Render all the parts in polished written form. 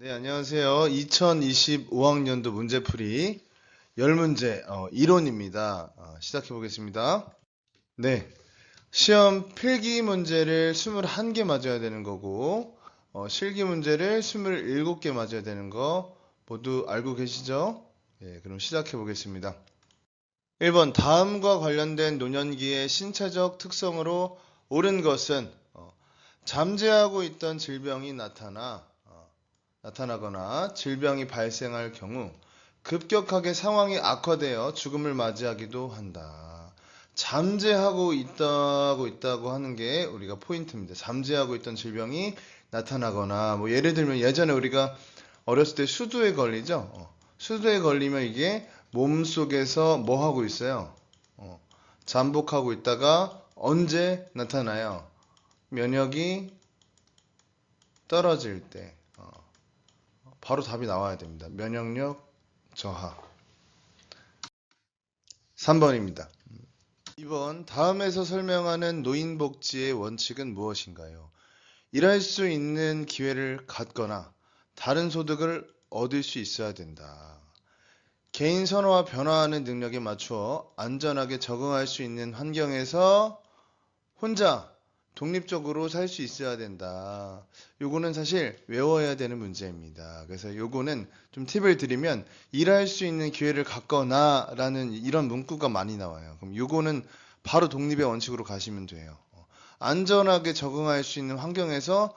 네, 안녕하세요. 2025학년도 문제풀이 10문제 이론입니다. 시작해 보겠습니다. 네, 시험 필기 문제를 21개 맞아야 되는 거고 실기 문제를 27개 맞아야 되는 거 모두 알고 계시죠? 네, 그럼 시작해 보겠습니다. 1번, 다음과 관련된 노년기의 신체적 특성으로 옳은 것은 잠재하고 있던 질병이 나타나거나 질병이 발생할 경우 급격하게 상황이 악화되어 죽음을 맞이하기도 한다. 잠재하고 있다고 하는 게 우리가 포인트입니다. 잠재하고 있던 질병이 나타나거나 뭐 예를 들면 예전에 우리가 어렸을 때 수두에 걸리죠. 수두에 걸리면 이게 몸속에서 뭐 하고 있어요? 잠복하고 있다가 언제 나타나요? 면역이 떨어질 때. 바로 답이 나와야 됩니다. 면역력 저하. 3번입니다. 2번, 다음에서 설명하는 노인복지의 원칙은 무엇인가요? 일할 수 있는 기회를 갖거나 다른 소득을 얻을 수 있어야 된다. 개인 선호와 변화하는 능력에 맞추어 안전하게 적응할 수 있는 환경에서 혼자 독립적으로 살 수 있어야 된다. 요거는 사실 외워야 되는 문제입니다. 그래서 요거는 좀 팁을 드리면 일할 수 있는 기회를 갖거나 라는 이런 문구가 많이 나와요. 그럼 요거는 바로 독립의 원칙으로 가시면 돼요. 안전하게 적응할 수 있는 환경에서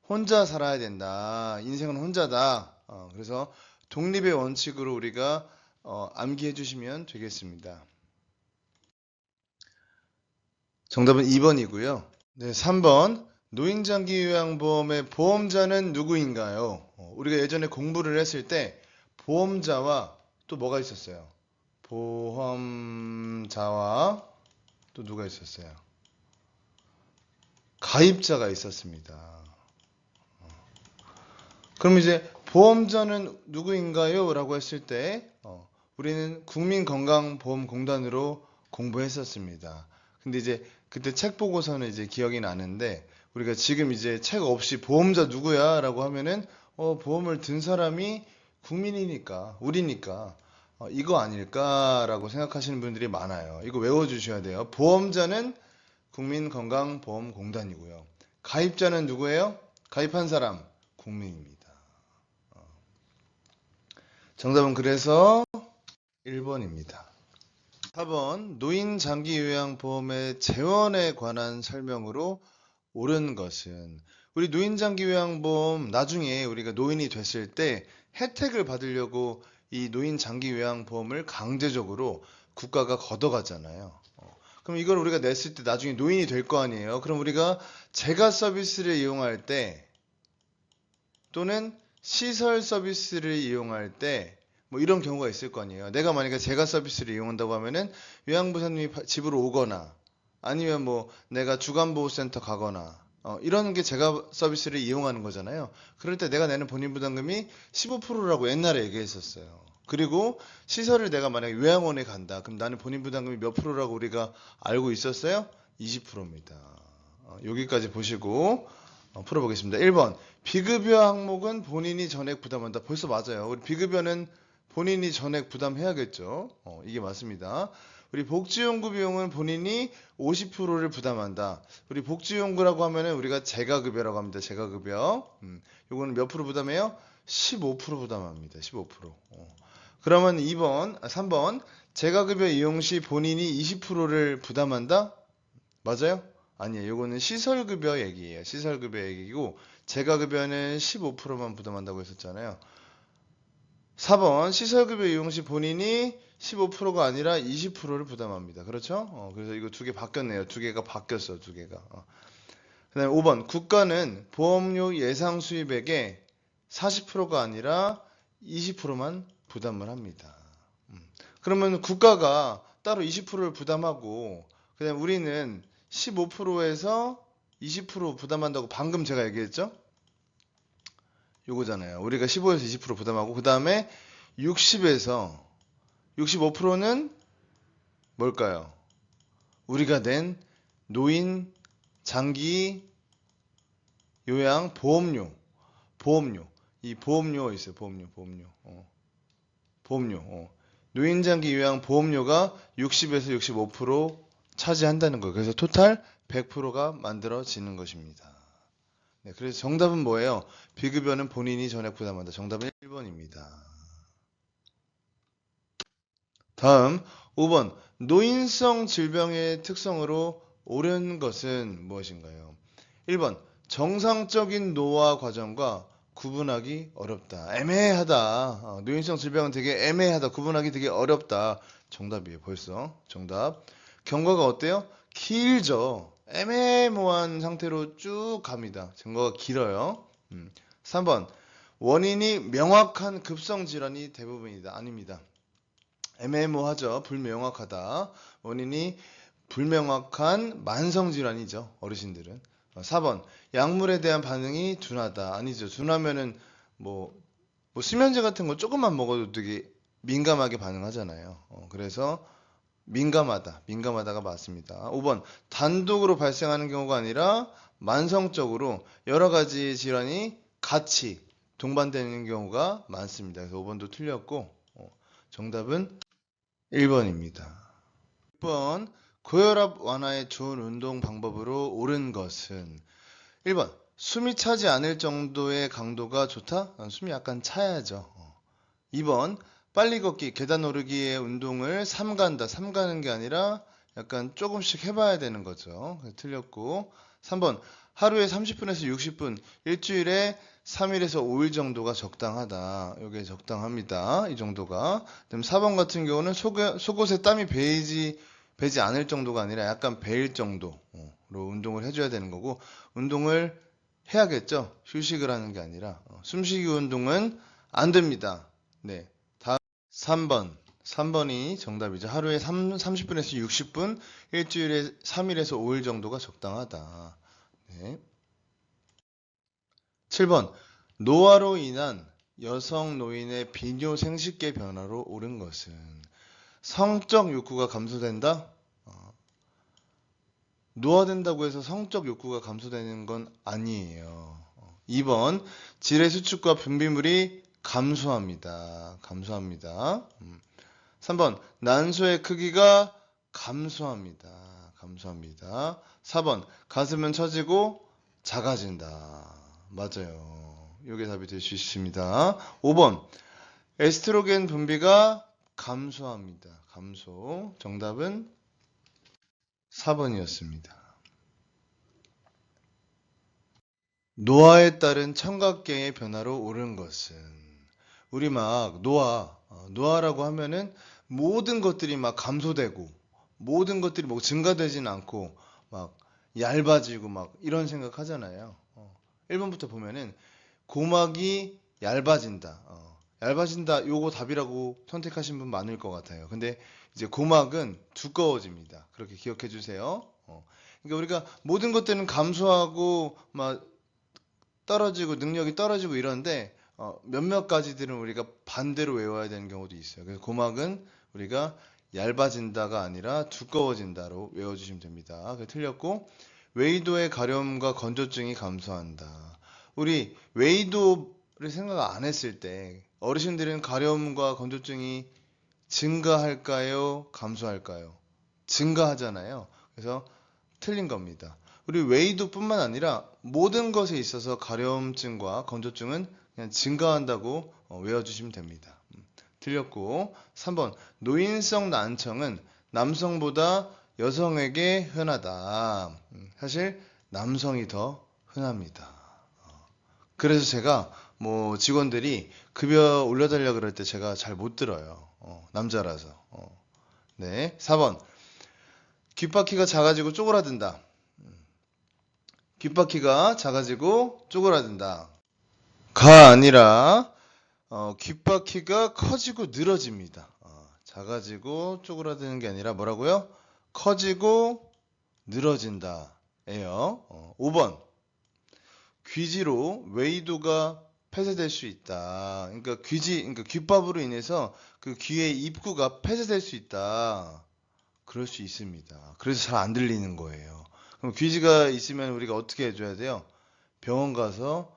혼자 살아야 된다. 인생은 혼자다. 그래서 독립의 원칙으로 우리가 암기해 주시면 되겠습니다. 정답은 2번이고요. 네, 3번. 노인장기요양보험의 보험자는 누구인가요? 우리가 예전에 공부를 했을 때 보험자와 또 뭐가 있었어요? 보험자와 또 누가 있었어요? 가입자가 있었습니다. 그럼 이제 보험자는 누구인가요? 라고 했을 때 우리는 국민건강보험공단으로 공부했었습니다. 근데 이제 그때 책 보고서는 이제 기억이 나는데 우리가 지금 이제 책 없이 보험자 누구야? 라고 하면은 보험을 든 사람이 국민이니까 우리니까 이거 아닐까라고 생각하시는 분들이 많아요. 이거 외워주셔야 돼요. 보험자는 국민건강보험공단이고요. 가입자는 누구예요? 가입한 사람 국민입니다. 정답은 그래서 1번입니다. 4번, 노인장기요양보험의 재원에 관한 설명으로 옳은 것은 우리 노인장기요양보험 나중에 우리가 노인이 됐을 때 혜택을 받으려고 이 노인장기요양보험을 강제적으로 국가가 걷어가잖아요. 그럼 이걸 우리가 냈을 때 나중에 노인이 될 거 아니에요. 그럼 우리가 재가 서비스를 이용할 때 또는 시설 서비스를 이용할 때 뭐 이런 경우가 있을 거 아니에요. 내가 만약에 재가 서비스를 이용한다고 하면은 요양보호사님이 집으로 오거나 아니면 뭐 내가 주간보호센터 가거나 이런 게 재가 서비스를 이용하는 거잖아요. 그럴 때 내가 내는 본인부담금이 15%라고 옛날에 얘기했었어요. 그리고 시설을 내가 만약에 요양원에 간다. 그럼 나는 본인부담금이 몇 프로라고 우리가 알고 있었어요? 20%입니다. 여기까지 보시고 풀어보겠습니다. 1번. 비급여 항목은 본인이 전액 부담한다. 벌써 맞아요. 우리 비급여는 본인이 전액 부담해야겠죠. 이게 맞습니다. 우리 복지용구 비용은 본인이 50%를 부담한다. 우리 복지용구라고 하면은 우리가 재가급여라고 합니다. 재가급여. 요거는 몇 프로 부담해요? 15% 부담합니다. 15%. 그러면 3번. 재가급여 이용 시 본인이 20%를 부담한다? 맞아요? 아니에요. 요거는 시설급여 얘기예요. 시설급여 얘기고 재가급여는 15%만 부담한다고 했었잖아요. 4번 시설급여 이용 시 본인이 15%가 아니라 20%를 부담합니다. 그렇죠? 그래서 이거 두 개 바뀌었네요. 두 개가 바뀌었어. 두 개가. 그 다음에 5번 국가는 보험료 예상 수입액의 40%가 아니라 20%만 부담을 합니다. 그러면 국가가 따로 20%를 부담하고 그다음 우리는 15%에서 20% 부담한다고 방금 제가 얘기했죠? 요거잖아요. 우리가 15에서 20% 부담하고 그 다음에 60에서 65%는 뭘까요? 우리가 낸 노인 장기 요양 보험료 이 보험료 있어요. 보험료. 보험료. 노인장기 요양 보험료가 60에서 65% 차지한다는 거예요. 그래서 토탈 100%가 만들어지는 것입니다. 네, 그래서 정답은 뭐예요? 비급여는 본인이 전액 부담한다. 정답은 1번입니다. 다음 5번. 노인성 질병의 특성으로 옳은 것은 무엇인가요? 1번. 정상적인 노화 과정과 구분하기 어렵다. 애매하다. 노인성 질병은 되게 애매하다. 구분하기 되게 어렵다. 정답이에요. 벌써. 정답. 경과가 어때요? 길죠. 애매모호한 상태로 쭉 갑니다. 경과가 길어요. 3번. 원인이 명확한 급성 질환이 대부분이다. 아닙니다. 애매모호하죠. 불명확하다. 원인이 불명확한 만성질환이죠. 어르신들은. 4번. 약물에 대한 반응이 둔하다. 아니죠. 둔하면은 뭐, 수면제 같은 거 조금만 먹어도 되게 민감하게 반응하잖아요. 그래서 민감하다가 맞습니다. 5번. 단독으로 발생하는 경우가 아니라 만성적으로 여러 가지 질환이 같이 동반되는 경우가 많습니다. 그래서 5번도 틀렸고 정답은 1번입니다. 6번. 고혈압 완화에 좋은 운동 방법으로 옳은 것은 1번. 숨이 차지 않을 정도의 강도가 좋다? 숨이 약간 차야죠. 2번. 빨리 걷기, 계단 오르기의 운동을 삼간다. 삼가는 게 아니라 약간 조금씩 해봐야 되는 거죠. 틀렸고. 3번. 하루에 30분에서 60분, 일주일에 3일에서 5일 정도가 적당하다. 이게 적당합니다. 이 정도가. 그다음 4번 같은 경우는 속옷에 땀이 배지 않을 정도가 아니라 약간 배일 정도로 운동을 해줘야 되는 거고, 운동을 해야겠죠. 휴식을 하는 게 아니라. 숨쉬기 운동은 안 됩니다. 네. 다음 3번. 3번이 정답이죠. 하루에 30분에서 60분, 일주일에 3일에서 5일 정도가 적당하다. 네. 7번. 노화로 인한 여성 노인의 비뇨 생식계 변화로 옳은 것은 성적 욕구가 감소된다? 노화된다고 해서 성적 욕구가 감소되는 건 아니에요. 2번. 질의 수축과 분비물이 감소합니다. 3번. 난소의 크기가 감소합니다. 4번. 가슴은 처지고 작아진다. 맞아요. 이게 답이 될 수 있습니다. 5번. 에스트로겐 분비가 감소합니다. 감소. 정답은 4번이었습니다. 노화에 따른 청각계의 변화로 옳은 것은 우리 막 노화라고 하면은 모든 것들이 막 감소되고 모든 것들이 뭐 증가되지는 않고 막 얇아지고 막 이런 생각 하잖아요. 1번부터 보면은 고막이 얇아진다. 얇아진다. 요거 답이라고 선택하신 분 많을 것 같아요. 근데 이제 고막은 두꺼워집니다. 그렇게 기억해 주세요. 그러니까 우리가 모든 것들은 감소하고 막 떨어지고 능력이 떨어지고 이런데 몇몇 가지들은 우리가 반대로 외워야 되는 경우도 있어요. 그래서 고막은 우리가 얇아진다가 아니라 두꺼워진다로 외워주시면 됩니다. 그게 틀렸고 웨이도의 가려움과 건조증이 감소한다. 우리 웨이도를 생각 안 했을 때 어르신들은 가려움과 건조증이 증가할까요? 감소할까요? 증가하잖아요. 그래서 틀린 겁니다. 우리 웨이도뿐만 아니라 모든 것에 있어서 가려움증과 건조증은 그냥 증가한다고 외워주시면 됩니다. 틀렸고 3번. 노인성 난청은 남성보다 여성에게 흔하다. 사실 남성이 더 흔합니다. 그래서 제가 뭐 직원들이 급여 올려달라 그럴 때 제가 잘 못 들어요. 남자라서. 네. 4번. 귓바퀴가 작아지고 쪼그라든다. 귓바퀴가 작아지고 쪼그라든다. 가 아니라 귓바퀴가 커지고 늘어집니다. 작아지고 쪼그라드는 게 아니라 뭐라고요? 커지고 늘어진다. 예요. 5번. 귀지로 웨이도가 폐쇄될 수 있다. 그러니까 귓밥으로 인해서 그 귀의 입구가 폐쇄될 수 있다. 그럴 수 있습니다. 그래서 잘 안 들리는 거예요. 그럼 귀지가 있으면 우리가 어떻게 해줘야 돼요? 병원 가서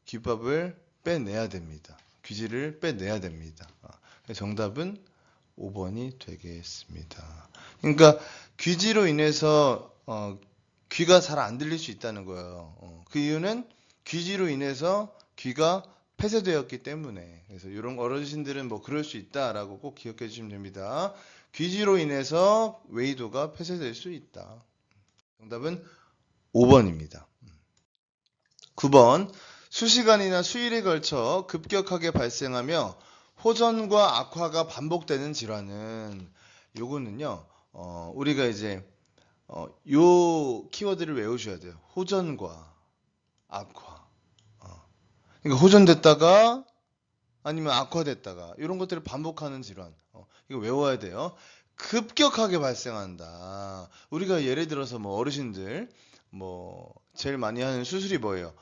귓밥을 빼내야 됩니다. 귀지를 빼내야 됩니다. 정답은 5번이 되겠습니다. 그러니까 귀지로 인해서 귀가 잘 안 들릴 수 있다는 거예요. 그 이유는 귀지로 인해서 귀가 폐쇄되었기 때문에. 그래서 이런 어르신들은 뭐 그럴 수 있다라고 꼭 기억해 주시면 됩니다. 귀지로 인해서 웨이도가 폐쇄될 수 있다. 정답은 5번입니다. 9번. 수시간이나 수일에 걸쳐 급격하게 발생하며 호전과 악화가 반복되는 질환은, 요거는요, 우리가 이제 요 키워드를 외우셔야 돼요. 호전과 악화. 그러니까 호전됐다가 아니면 악화됐다가 이런 것들을 반복하는 질환. 이거 외워야 돼요. 급격하게 발생한다. 우리가 예를 들어서 뭐 어르신들 뭐 제일 많이 하는 수술이 뭐예요?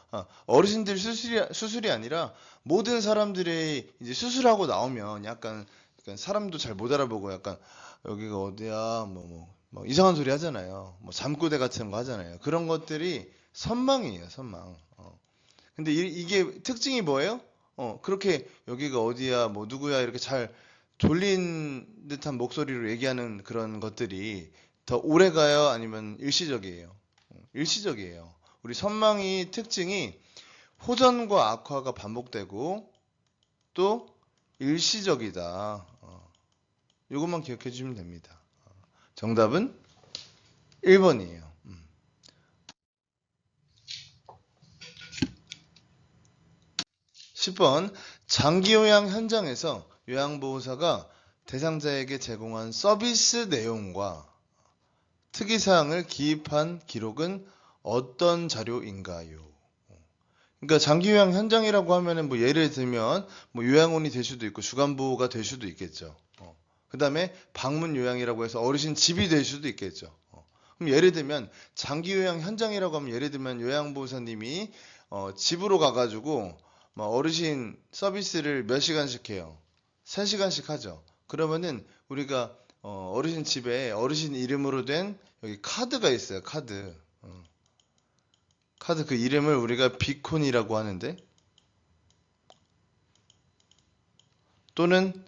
어르신들 수술이 아니라 모든 사람들이 이제 수술하고 나오면 약간 사람도 잘 못 알아보고 약간 여기가 어디야 뭐 이상한 소리 하잖아요. 뭐 잠꼬대 같은 거 하잖아요. 그런 것들이 선망이에요, 선망. 근데 이게 특징이 뭐예요? 그렇게 여기가 어디야, 뭐 누구야 이렇게 잘 졸린 듯한 목소리로 얘기하는 그런 것들이 더 오래 가요? 아니면 일시적이에요? 일시적이에요. 우리 선망이 특징이 호전과 악화가 반복되고 또 일시적이다. 이것만 기억해 주시면 됩니다. 정답은 1번이에요. 10번. 장기요양 현장에서 요양보호사가 대상자에게 제공한 서비스 내용과 특이사항을 기입한 기록은 어떤 자료인가요? 그러니까 장기요양 현장이라고 하면은 뭐 예를 들면 뭐 요양원이 될 수도 있고 주간보호가 될 수도 있겠죠. 그 다음에 방문 요양이라고 해서 어르신 집이 될 수도 있겠죠. 그럼 예를 들면 장기요양 현장이라고 하면 예를 들면 요양보호사님이 집으로 가가지고 막 어르신 서비스를 몇 시간씩 해요? 3시간씩 하죠. 그러면은 우리가 어르신 집에 어르신 이름으로 된 여기 카드가 있어요. 카드. 카드 그 이름을 우리가 비콘이라고 하는데 또는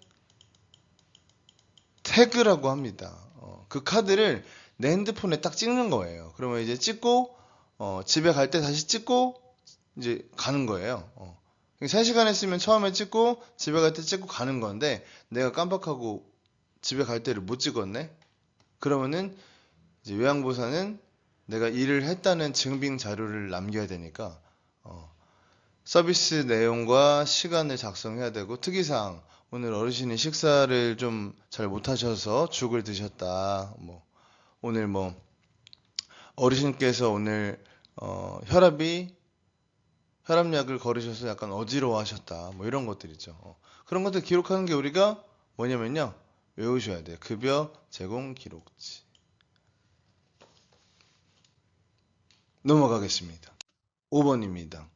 태그라고 합니다. 그 카드를 내 핸드폰에 딱 찍는 거예요. 그러면 이제 찍고 집에 갈 때 다시 찍고 이제 가는 거예요. 3시간 했으면 처음에 찍고 집에 갈 때 찍고 가는 건데 내가 깜빡하고 집에 갈 때를 못 찍었네? 그러면은 이제 요양보호사는 내가 일을 했다는 증빙 자료를 남겨야 되니까 서비스 내용과 시간을 작성해야 되고 특이사항 오늘 어르신이 식사를 좀 잘 못하셔서 죽을 드셨다. 뭐 오늘 뭐 어르신께서 오늘 혈압약을 거르셔서 약간 어지러워하셨다. 뭐 이런 것들 있죠. 그런 것들 기록하는 게 우리가 뭐냐면요. 외우셔야 돼요. 급여 제공 기록지. 넘어가겠습니다. 5번입니다.